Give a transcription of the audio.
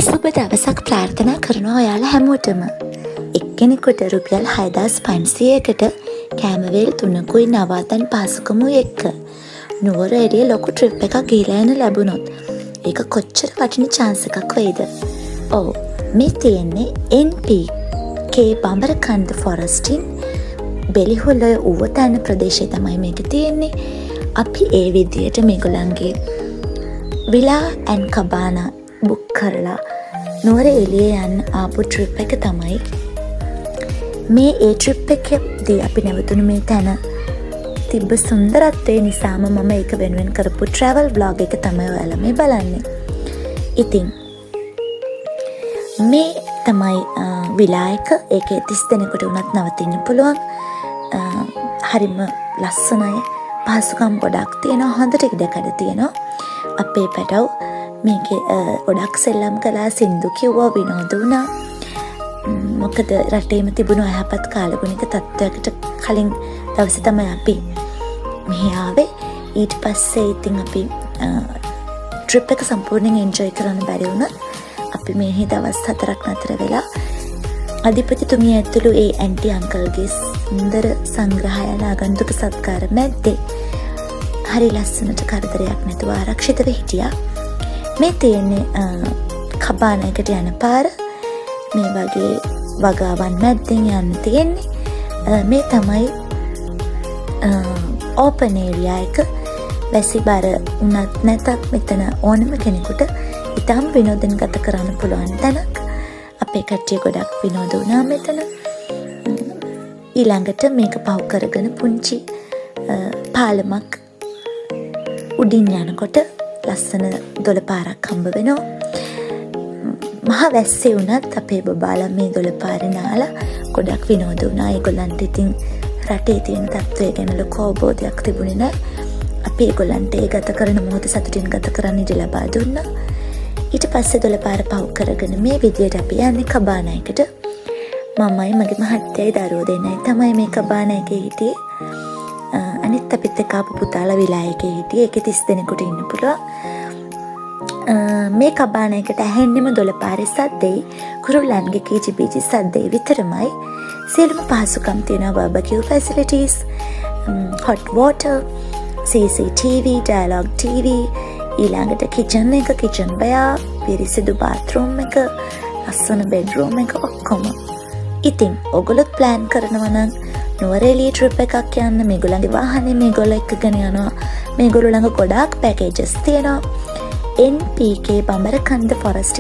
සුබ දවසක් ප්‍රාර්ථනා කරනවා ඔයාලා හැමෝටම. එක්කෙනෙකුට රුපියල් 6500කට කෑමවේල් 3කුයි නවාතැන් පහසුකමුයි එක්ක නුවර එළිය ලොකු ට්‍රිප් එකක් ගිහලා එන්න ලැබුණොත් ඒක කොච්චර වටින chance එකක් වෙයිද? ඔව්, මේ තියෙන්නේ NPK බඹරකන්ද ෆොරස්ටින් බෙලිහොළ ඌවතැන්න ප්‍රදේශයේ තමයි මේක තියෙන්නේ. අපි ඒ විදියට මේගොල්ලන්ගේ විලා ඇන් කබානා බුක් කරලා නුවර එළිය යන්න ආපු ට්‍රිප් එක තමයි මේ. ඒ ට්‍රිප් එකේදී අපි නැවතුණු මේ තැන තිබ්බ සුන්දරත්වය නිසාම මම ඒක වෙනුවෙන් කරපු travel vlog එක තමයි ඔයාලා මේ බලන්නේ. ඉතින් මේ තමයි විලා එක. ඒකේ 30 දෙනෙකුට උනත් නවතින්න පුළුවන්. හරිම ලස්සනයි. පහසුකම් ගොඩක් තියෙනවා. හොඳට ඉඩකඩ තියෙනවා. අපේ පැටව් මේකේ ගොඩක් සෙල්ලම් කළා, සින්දු කිව්වා, විනෝද වුණා. මොකද රටේම තිබුණු අයහපත් කාලගුණික තත්ත්වයකට කලින් දවසේ තමයි අපි මෙහි ආවේ. ඊට පස්සේ ඉතින් අපි ට්‍රිප් එක සම්පූර්ණයෙන් එන්ජොයි කරන්න බැරි වුණා. අපි මෙහි දවස් 4ක් නතර වෙලා අධිපතිතුමිය ඇතුළු ඒ ඇන්ටි අංකල්ගේ සුන්දර සංග්‍රහය ආගන්තුක සත්කාර මැද්දේ හරි ලස්සනට කරදරයක් නැතුව ආරක්ෂිතව හිටියා. මේ තියෙන්නේ කබානයකට යන පාර. මේ වගේ වගාවන් මැද්දෙන් යන්න තියෙන්නේ. මේ තමයි ඕපන් ඒරියා එක. වැසි බර උනත් නැතත් මෙතන ඕනම කෙනෙකුට ඉතාම විනෝදෙන් ගත කරන්න පුළුවන් තැනක්. අපේ කට්ටිය ගොඩක් විනෝද වුණා මෙතන. ඊළඟට මේක පහු කරගෙන පුංචි පාලමක් උඩින් යනකොට ලස්සන දොළ පාරක් හම්බ වෙනවා. මහ වැස්සේ වුණත් අපේ බබාලා මේ දොළ පාරේ නාලා ගොඩක් විනෝද වුණා. ඒගොල්ලන්ට ඉතින් රටේ තියෙන තත්ත්වය ගැන ලොකු අවබෝධයක් තිබුණේ නැහැ. අපි ඒගොල්ලන්ට ඒ ගත කරන මොහොත සතුටින් ගත කරන්න ඉඩ ලබා දුන්නා. ඊට පස්සේ දොළ පාර පහු කරගෙන මේ විදියට අපි යන්නේ කබානයකට. මමයි මගේ මහත්තයයි දරුවෝ දෙන්නයි තමයි මේ කබානයකේ හිටියේ. අනිත් අපිත් එක්ක ආපු පුතාලා විලා එකේ හිටියේ. ඒකේ 30 දෙනෙකුට ඉන්න පුළුවන්. මේ කබානයකට ඇහෙන්නෙම දොළ පාරේ සද්දෙයි කුරුල්ලන්ගේ කීචි බීචි සද්දෙයි විතරමයි. සියලුම පහසුකම් තියෙනවා. Barbecue ෆැසිලිටීස්, hot water, CCTV, dialogue TV, ඊළඟට කිචන් එක, කිචන් බයා, පිරිසිදු බාත්රූම් එක, ලස්සන බෙඩ්රූම් එක ඔක්කොම. ඉතින් ඔගොල්ලොත් ප්ලෑන් කරනවා නම් නුවර එළිය ට්‍රිප් එකක් යන්න මේගොල්ලන්ගේ වාහනේ මේගොල්ලෝ එක්කගෙන යනවා. මේගොල්ලෝ ළඟ ගොඩාක් පැකේජස් තියෙනවා. NPK Bambarakanda forest